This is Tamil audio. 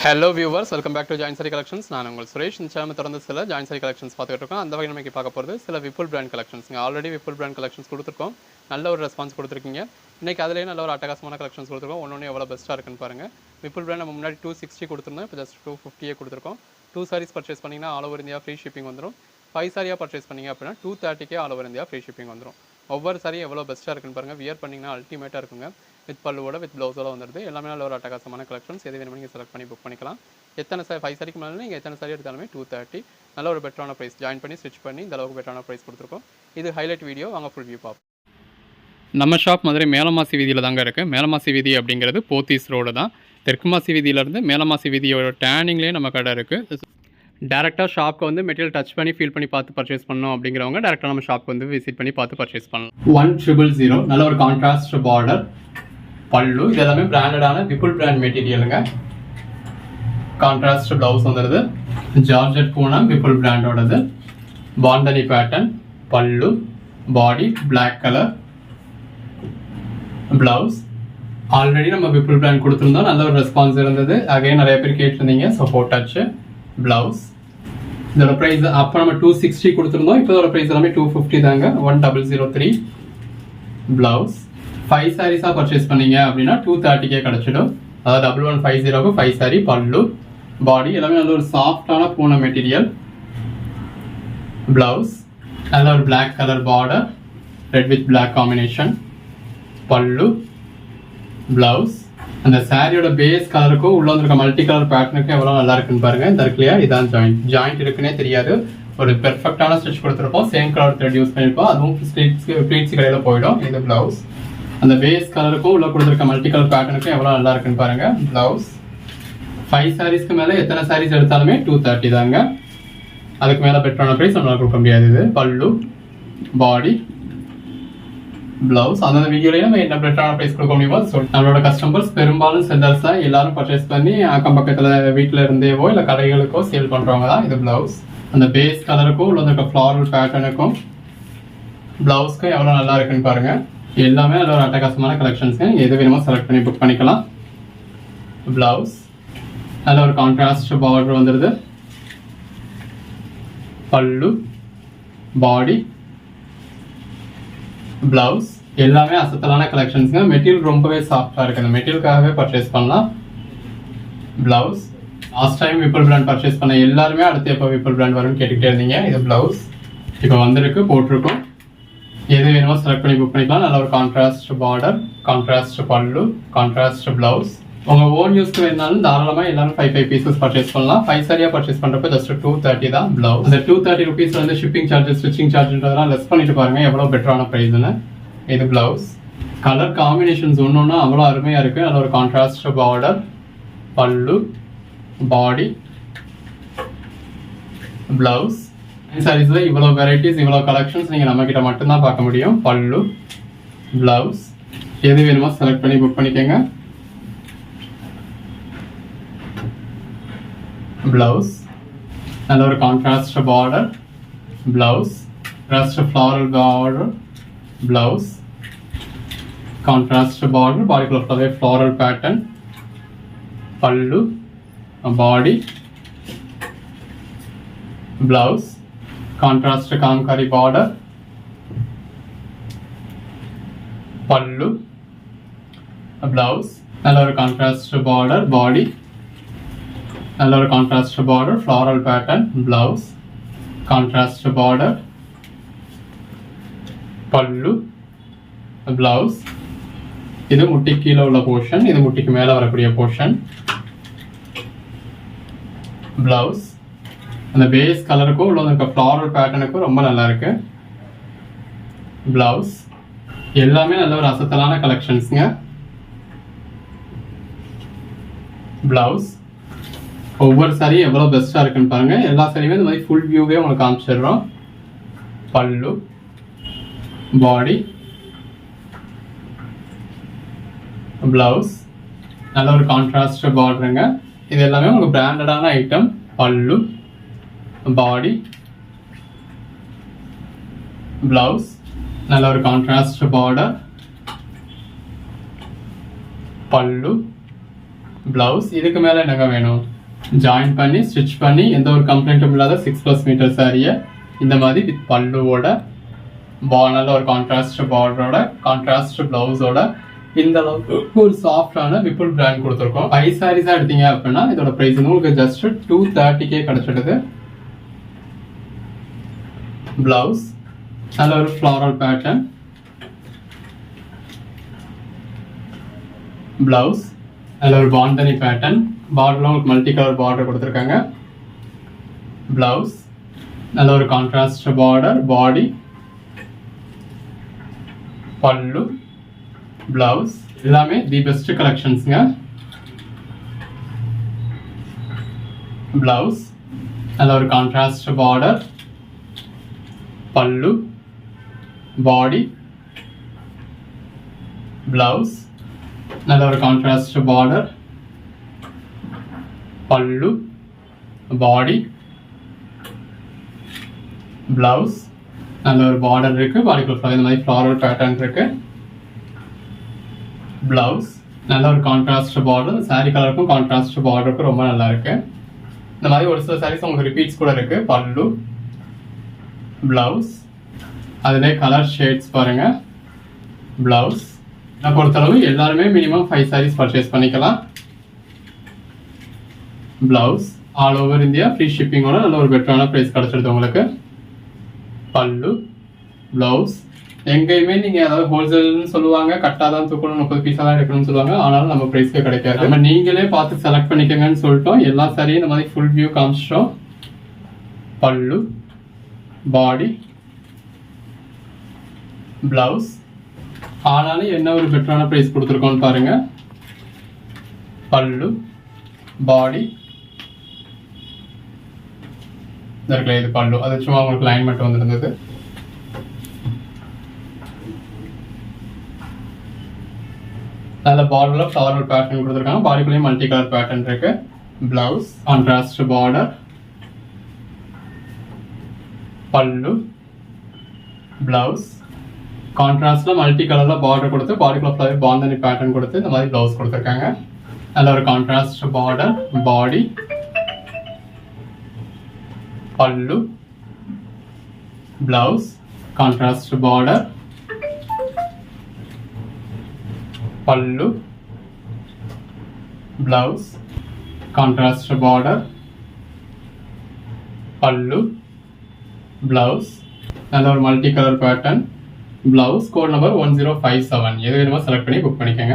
Hello viewers, welcome back to join sari collections. நான் உங்கள் சுரேஷ். இந்த சேனல் தொடர்ந்து சில ஜாயின் சாரி கலெக்ஷன்ஸ் பார்த்துட்டு இருக்கோம். அந்த வகையில் நமக்கு பார்க்க போகிறது சில Vipul brand collections. Already Vipul brand collections கொடுத்துருக்கோம், நல்ல ஒரு ரெஸ்பான்ஸ் கொடுத்துருக்கீங்க. இன்றைக்கி அதிலேயே நல்ல ஒரு அட்டகாசமான கலெக்ஷன்ஸ் கொடுத்துருக்கோம். ஒன்று எவ்வளோ பெஸ்ட்டாக இருக்குன்னு பாருங்கள். விப்புல் பிராண்ட் நம்ம முன்னாடி 260 கொடுத்துருந்தோம், இப்போ ஜஸ்ட் 250 கொடுத்துருக்கோம். 2 சாரீஸ் பர்ச்சேஸ் பண்ணிங்கன்னா all over India free shipping வந்துடும். 5 சாரியாக பர்ச்சேஸ் பண்ணிங்க அப்படின்னா 230 all over India free shipping வந்துடும். ஒவ்வொரு சாரியும் எவ்வளோ பெஸ்ட்டாக இருக்குன்னு பாருங்கள். வியர் பண்ணிங்கன்னா அல்டிமேட்டாக இருக்குங்க. வித் பல்லுவோட வித் ப்ளவுஸோட வந்துடுது. எல்லாமே நல்ல ஒரு அட்டகாசமான கலெக்ஷன்ஸ். எது வேணுமோ நீங்கள் செலக்ட் பண்ணி புக் பண்ணிக்கலாம். எத்தனை 5 சாரிக்கு மேலே நீங்கள் எத்தனை சாரி எடுத்தாலுமே 230. நல்ல ஒரு பெட்டரான ப்ரைஸ். ஜாயின் பண்ணி ஸ்டிச் பண்ணி இந்த அளவுக்கு பெட்டரான ப்ரைஸ் கொடுத்துருக்கோம். இது ஹைலைட் வீடியோ, வாங்க ஃபுல் வியூ பார்ப்போம். நம்ம ஷாப் மதுரை மேலமாசி வீதியில் தாங்க இருக்குது. மேலமாசி வீதி அப்படிங்கிறது போத்தீஸ் ரோடு தான். தெற்குமாசி வீதியிலேருந்து மேலமாசி வீதியோட டேர்னிங்லேயே நம்ம கடை இருக்குது. டேரெக்டாக ஷாப்க்கு வந்து மெட்டீரியல் டச் பண்ணி ஃபீல் பண்ணி பார்த்து பர்ச்சேஸ் பண்ணணும் அப்படிங்கிறவங்க டேரெக்டாக நம்ம ஷாப்க்கு வந்து விசிட் பண்ணி பார்த்து பர்ச்சேஸ் பண்ணலாம். 1000 நல்ல ஒரு கான்ட்ராஸ்ட் பார்டர், பல்லு. இது எல்லாமே பிராண்டடான விப்புல் பிராண்ட் மெட்டீரியலுங்க. கான்ட்ராஸ்ட் ப்ளவுஸ் வந்துடுது. ஜார்ஜெட் பூனம் விப்புல் பிராண்டோடது. பாண்டனி பேட்டர்ன், பல்லு, பாடி பிளாக் கலர், ப்ளவுஸ். ஆல்ரெடி நம்ம விப்புல் பிராண்ட் கொடுத்துருந்தோம், நல்ல ஒரு ரெஸ்பான்ஸ் இருந்தது. அகைன் நிறைய பேர் கேட்டிருந்தீங்க, ஸோ போட்டாச்சு. ப்ளவுஸ் இதோட ப்ரைஸ் அப்போ நம்ம 260 கொடுத்துருந்தோம், இப்போ இதோட ப்ரைஸ் எல்லாமே 250 தாங்க. 1003 ப்ளவுஸ். 5 சாரீஸாக பர்ச்சேஸ் பண்ணீங்க அப்படின்னா 230 கிடச்சிடும். அதாவது 1150க்கு 5 சாரி, பல்லு, பாடி. எல்லாமே நல்ல ஒரு சாஃப்டான பூனை மெட்டீரியல். ப்ளவுஸ் நல்ல ஒரு black colour border, red with black combination, pallu, blouse. அந்த சாரியோட பேஸ் கலருக்கும் உள்ள வந்துருக்க மல்டி கலர் பேட்டர்னுக்கும் எவ்வளோ நல்லா இருக்குன்னு பாருங்க. இந்த இருக்குல்லையா, இதான் ஜாயிண்ட் இருக்குன்னே தெரியாது. ஒரு பெர்ஃபெக்டான ஸ்டிச் கொடுத்துருப்போம். சேம் கலர் த்ரெட் யூஸ் பண்ணியிருப்போம். அதுவும் ப்ளீட்ஸ் கடையில் போயிடும். இது ப்ளவுஸ். அந்த பேஸ் கலருக்கும் உள்ள கொடுத்துருக்க மல்டி கலர் பேட்டர்னுக்கும் எவ்வளோ நல்லா இருக்குன்னு பாருங்க. ப்ளவுஸ். 5 சாரீஸ்க்கு மேலே எத்தனை சாரீஸ் எடுத்தாலுமே 230 தாங்க. அதுக்கு மேலே பெட்டரான ப்ரைஸ் நம்மளால கொடுக்க முடியாது. இது பல்லு, பாடி, ப்ளவுஸ். அந்த வீடியோலயே நம்ம என்ன பெட்டரான ப்ரைஸ் கொடுக்க முடியுமோ சொல்லி நம்மளோட கஸ்டமர்ஸ் பெரும்பாலும் செல்லர்ஸ் தான். எல்லாரும் பர்ச்சேஸ் பண்ணி அக்கம் பக்கத்தில் வீட்டில் இருந்தேவோ இல்லை கடைகளுக்கோ சேல் பண்ணுறவங்க தான். இது ப்ளவுஸ். அந்த பேஸ் கலருக்கும் உள்ள இருக்க ஃப்ளாரல் பேட்டர்னுக்கும் ப்ளவுஸ்க்கும் எவ்வளோ நல்லா இருக்குன்னு பாருங்க. எல்லாமே நல்ல ஒரு அட்டகாசமான கலெக்ஷன்ஸ். எது வேணுமோ செலக்ட் பண்ணி புக் பண்ணிக்கலாம். ப்ளவுஸ் நல்ல ஒரு கான்ட்ராஸ்ட் பார்டர் வந்துடுது. பல்லு, பாடி, ப்ளவுஸ். எல்லாமே அசத்தலான கலெக்ஷன்ஸுங்க. மெட்டீரியல் ரொம்பவே சாஃப்டாக இருக்குது. அந்த மெட்டீரியலுக்காகவே பர்ச்சேஸ் பண்ணலாம். Blouse. Last time Vipul brand purchase பண்ண எல்லாருமே அடுத்து எப்போ விப்புல் பிராண்ட் வரும்னு கேட்டுக்கிட்டே இருந்தீங்க. இது ப்ளவுஸ் இப்போ வந்திருக்கு, போட்டிருக்கோம். எது வேணுமோ செலக்ட் பண்ணி புக் பண்ணிக்கலாம். நல்ல ஒரு கான்ட்ராஸ்ட் பார்டர், கான்ட்ராஸ்ட் பல்லு, கான்ட்ராஸ்ட் ப்ளவுஸ். உங்கள் ஓன் யூஸ்க்கு வேணாலும் தாராளமாக எல்லாரும் 5 பீசஸ் பர்ச்சேஸ் பண்ணலாம். 5 சாரியாக பர்ச்சேஸ் பண்ணுறப்ப ஜஸ்ட் 230 தான் ப்ளவுஸ். அந்த 230 ருபீஸ் வந்து ஷிப்பிங் சார்ஜஸ், ஸ்டிச்சிங் சார்ஜ்ன்றதெல்லாம் லெஸ் பண்ணிட்டு பாருங்க எவ்வளோ பெட்டரான ப்ரைஸ்னு. இது ப்ளவுஸ். கலர் காம்பினேஷன்ஸ் ஒன்று அவ்வளோ அருமையாக இருக்குது. நல்ல ஒரு கான்ட்ராஸ்ட் பார்டர், பல்லு, பாடி, ப்ளவுஸ். சாரீஸில் இவ்வளோ வெரைட்டிஸ், இவ்வளோ கலெக்ஷன்ஸ் நீங்கள் நம்மக்கிட்ட மட்டும்தான் பார்க்க முடியும். பல்லு, ப்ளவுஸ். எது வேணுமோ செலக்ட் பண்ணி புக் பண்ணிக்கோங்க. ப்ளவுஸ் நல்ல ஒரு contrast border, blouse, rust floral border, blouse, contrast border, பாடிக்குள்ள ஃபுல்லாகவே floral pattern, pallu, body, blouse, contrast காம்காரி பார்டர், பல்லு, ப்ளவுஸ். நல்ல ஒரு கான்ட்ராஸ்ட் பார்டர், பாடி, நல்ல ஒரு contrast border, floral pattern, blouse, contrast border, pallu, blouse. இது முட்டிக்கு கீழே உள்ள போர்ஷன், இது முட்டிக்கு மேலே வரக்கூடிய போர்ஷன். ப்ளவுஸ். அந்த பேஸ் கலருக்கும் உள்ள இருக்க ஃப்ளாரல் பேட்டர்னுக்கும் ரொம்ப நல்லா இருக்கு. ப்ளவுஸ். எல்லாமே நல்ல ஒரு அசத்தலான கலெக்ஷன்ஸுங்க. ப்ளவுஸ். ஒவ்வொரு சாரி எவ்வளோ பெஸ்ட்டாக இருக்குன்னு பாருங்க. எல்லா சாரியுமே இந்த மாதிரி ஃபுல் வியூவே உங்களுக்கு காமிச்சிடுறோம். பல்லு, பாடி, ப்ளவுஸ். நல்ல ஒரு கான்ட்ராஸ்ட் பார்டருங்க. இது எல்லாமே உங்களுக்கு பிராண்டடான ஐட்டம். பல்லு, பாடி, ப்ளவுஸ். நல்ல ஒரு கான்ட்ராஸ்ட் பார்டர், பல்லு, ப்ளவுஸ். இதுக்கு மேலே என்னங்க வேணும்? ஜாயின் பண்ணி ஸ்டிச் பண்ணி எந்த ஒரு கம்ப்ளைண்ட்டும் இல்லாத 6+ மீட்டர் சாரியை இந்த மாதிரி வித் பல்லுவோட நல்ல ஒரு கான்ட்ராஸ்ட் பார்டரோட கான்ட்ராஸ்ட் பிளவுஸோட இந்த அளவுக்கு ஒரு சாஃப்டான விப்புல் பிராண்ட் கொடுத்துருக்கோம். 5 சாரீஸா எடுத்தீங்க அப்படின்னா இதோட பிரைஸ் உங்களுக்கு ஜஸ்ட் 230K கிடைச்சிடுது. பிளவுஸ் நல்ல ஒரு ஃப்ளாரல் பேட்டர்ன், பிளவுஸ் நல்ல ஒரு பாந்தனி பேட்டர்ன், பார்டர்ல உங்களுக்கு மல்டி கலர் பார்டர் கொடுத்துருக்காங்க. பிளவுஸ் நல்ல ஒரு contrast border, body, pallu, blouse எல்லாமே தி பெஸ்ட் கலெக்ஷன்ஸ்ங்க. பிளவுஸ் நல்ல ஒரு கான்ட்ராஸ்ட் பார்டர், பல்லு, பாடி, பிளவுஸ் நல்ல ஒரு கான்ட்ராஸ்ட் பார்டர், பல்லு, பாடி, பிளவுஸ் நல்ல ஒரு பார்டர் இருக்கு, பாடிக்குள்ள இந்த மாதிரி ஃப்ளாரல் பேட்டர்ன் இருக்கு. பிளவுஸ் நல்ல ஒரு கான்ட்ராஸ்ட் பார்டர், சாரி கலருக்கும் கான்ட்ராஸ்ட் பார்டருக்கும் ரொம்ப நல்லா இருக்கு. இந்த மாதிரி ஒரு சில சாரீஸ் உங்களுக்கு ரிப்பீட்ஸ் கூட இருக்கு. பல்லு, பிளவுஸ் அதிலே கலர் ஷேட்ஸ் பாருங்க. பிளவுஸ் நான் பொறுத்தளவு எல்லாருமே மினிமம் 5 சாரீஸ் பர்ச்சேஸ் பண்ணிக்கலாம். Blouse all over India free ஷிப்பிங்கோட நல்ல ஒரு பெட்டரான ப்ரைஸ் கிடைச்சிருது உங்களுக்கு. பல்லு, பிளவுஸ் எங்கேயுமே நீங்க அதாவது ஹோல்சேல்னு சொல்லுவாங்க, கட்டாதான் தூக்கணும், 30 பீஸா தான் எடுக்கணும்னு சொல்லுவாங்க. ஆனாலும் நம்ம பிரைஸ்க்கு கிடைக்காது. நம்ம நீங்களே பார்த்து செலக்ட் பண்ணிக்கங்கன்னு சொல்லிட்டோம். எல்லா சாரியும் இந்த மாதிரி ஃபுல் வியூ காமிச்சிட்டோம். பல்லு, பாடி, பிளவுஸ் ஆனாலும் என்ன ஒரு பெட்டரான பிரைஸ் கொடுத்துருக்கோம்னு பாருங்க. பல்லு, பாடி, இது பல்லு, அது சும்மா உங்களுக்கு லைன் மட்டும் வந்துருந்தது. நல்ல பார்டர்ல ஃப்ளாரல் பேட்டர்ன் கொடுத்துருக்காங்க. பாடிக்குள்ளேயும் மல்டி கலர் பேட்டர்ன் இருக்கு. Blouse contrast border, pallu, blouse கான்ட்ராஸ்ட்ல multi கலர்ல பார்டர் கொடுத்து பாடிக்குள்ள பாந்தனி பேட்டர்ன் கொடுத்து இந்த மாதிரி பிளவுஸ் கொடுத்துருக்காங்க. நல்ல ஒரு contrast border, body, pallu, blouse contrast border, pallu, blouse contrast border, pallu, blouse நல்ல ஒரு multi colour pattern. Blouse code number 1057. எது வேணுமோ செலக்ட் பண்ணி புக் பண்ணிக்கோங்க.